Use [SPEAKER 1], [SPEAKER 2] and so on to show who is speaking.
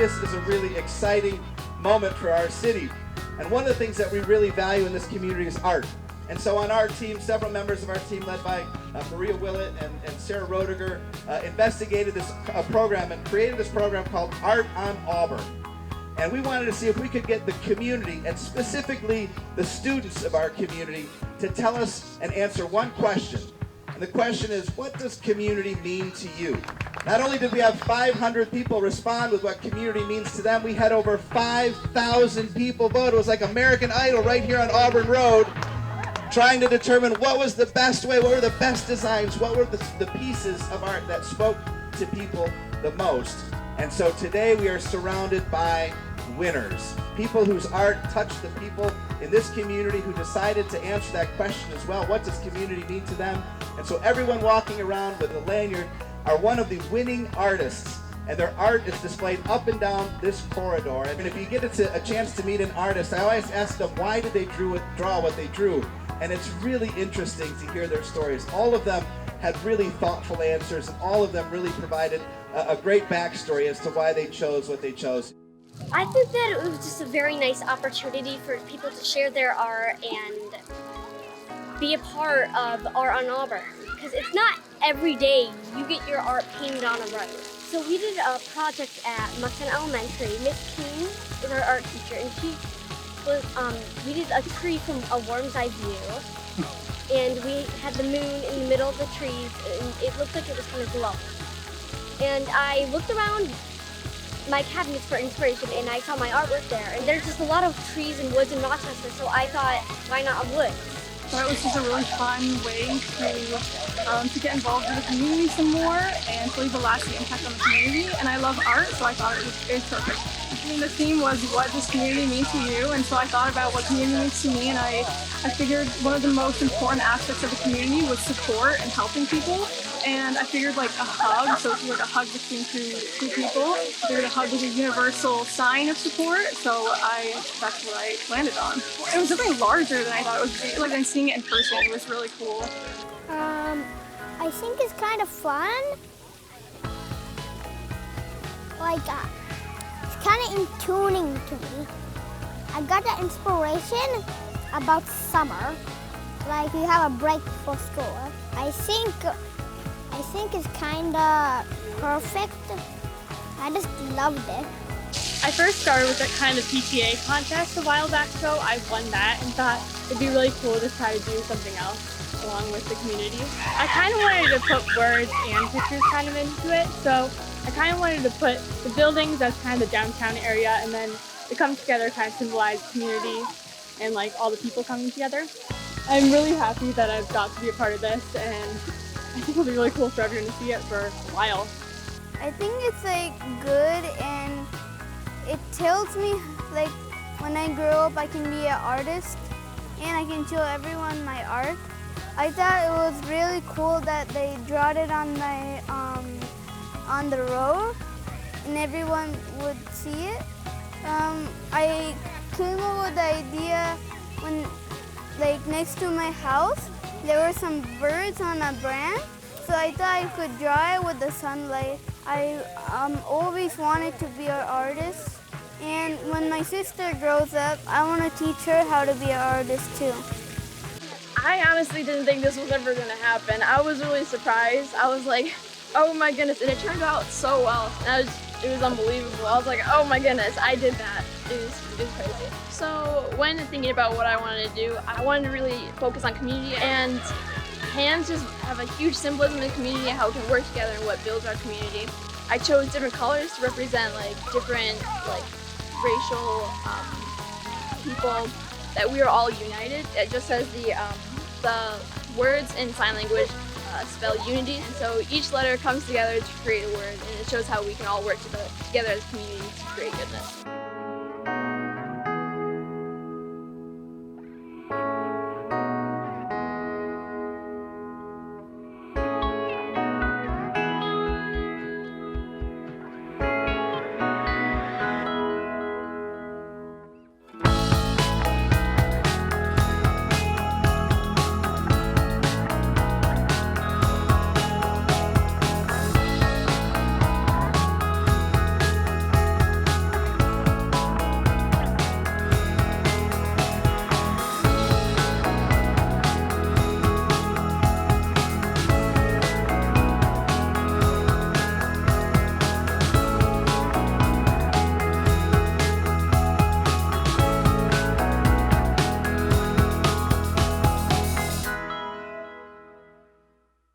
[SPEAKER 1] this is a really exciting moment for our city. And one of the things that we really value in this community is art. And so on our team, several members of our team led by Maria Willett and Sarah Roediger investigated this program and created this program called Art on Auburn. And we wanted to see if we could get the community, and specifically the students of our community, to tell us and answer one question. And the question is, what does community mean to you? Not only did we have 500 people respond with what community means to them, we had over 5,000 people vote. It was like American Idol right here on Auburn Road, trying to determine what was the best way, what were the best designs, what were the pieces of art that spoke to people the most. And so today we are surrounded by winners, people whose art touched the people in this community who decided to answer that question as well. What does community mean to them? And so everyone walking around with a lanyard are one of the winning artists, and their art is displayed up and down this corridor. And if you get a chance to meet an artist, I always ask them, why did they draw what they drew? And it's really interesting to hear their stories. All of them had really thoughtful answers, and all of them really provided a great backstory as to why they chose what they chose.
[SPEAKER 2] I think that it was just a very nice opportunity for people to share their art and be a part of Art on Auburn, because it's not every day you get your art painted on a road. So we did a project at Muxton Elementary. Miss King is our art teacher, and we did a tree from a worm's eye view, and we had the moon in the middle of the trees, and it looked like it was kind of glowing. And I looked around my cabinets for inspiration, and I saw my artwork there. And there's just a lot of trees and woods in Rochester, so I thought, why not a wood?
[SPEAKER 3] So it was just a really fun way to get involved in the community some more and to leave a lasting impact on the community. And I love art, so I thought it was perfect. I mean, the theme was, what does community mean to you? And so I thought about what community means to me, and I figured one of the most important aspects of the community was support and helping people. And I figured like a hug, so it's like a hug between two people. I figured a hug was a universal sign of support, so that's what I landed on. It was something larger than I thought it would be. Like, and seeing it in person, it was really cool.
[SPEAKER 4] I think it's kind of fun. Like, it's kind of in tuning to me. I got the inspiration about summer. Like, we have a break for school. I think it's kind of perfect. I just loved it.
[SPEAKER 3] I first started with a kind of PTA contest a while back ago. I won that and thought it'd be really cool to try to do something else along with the community. I kind of wanted to put words and pictures kind of into it, so I kind of wanted to put the buildings as kind of the downtown area, and then it comes together kind of symbolize community and like all the people coming together. I'm really happy that I've got to be a part of this, and I think it'll be really cool for everyone to see it for a while.
[SPEAKER 4] I think it's like good, and it tells me like when I grow up I can be an artist and I can show everyone my art. I thought it was really cool that they drawed it on the road and everyone would see it. I came up with the idea when, like, next to my house there were some birds on a branch, so I thought I could draw it with the sunlight. I always wanted to be an artist, and when my sister grows up, I want to teach her how to be an artist too.
[SPEAKER 3] I honestly didn't think this was ever going to happen. I was really surprised. I was like, oh my goodness, and it turned out so well. And it was unbelievable. I was like, oh my goodness, I did that. It was crazy. So when thinking about what I wanted to do, I wanted to really focus on community, and hands just have a huge symbolism in the community and how we can work together and what builds our community. I chose different colors to represent like different like racial people, that we are all united. It just says the words in sign language spell unity, and so each letter comes together to create a word, and it shows how we can all work together as a community to create goodness.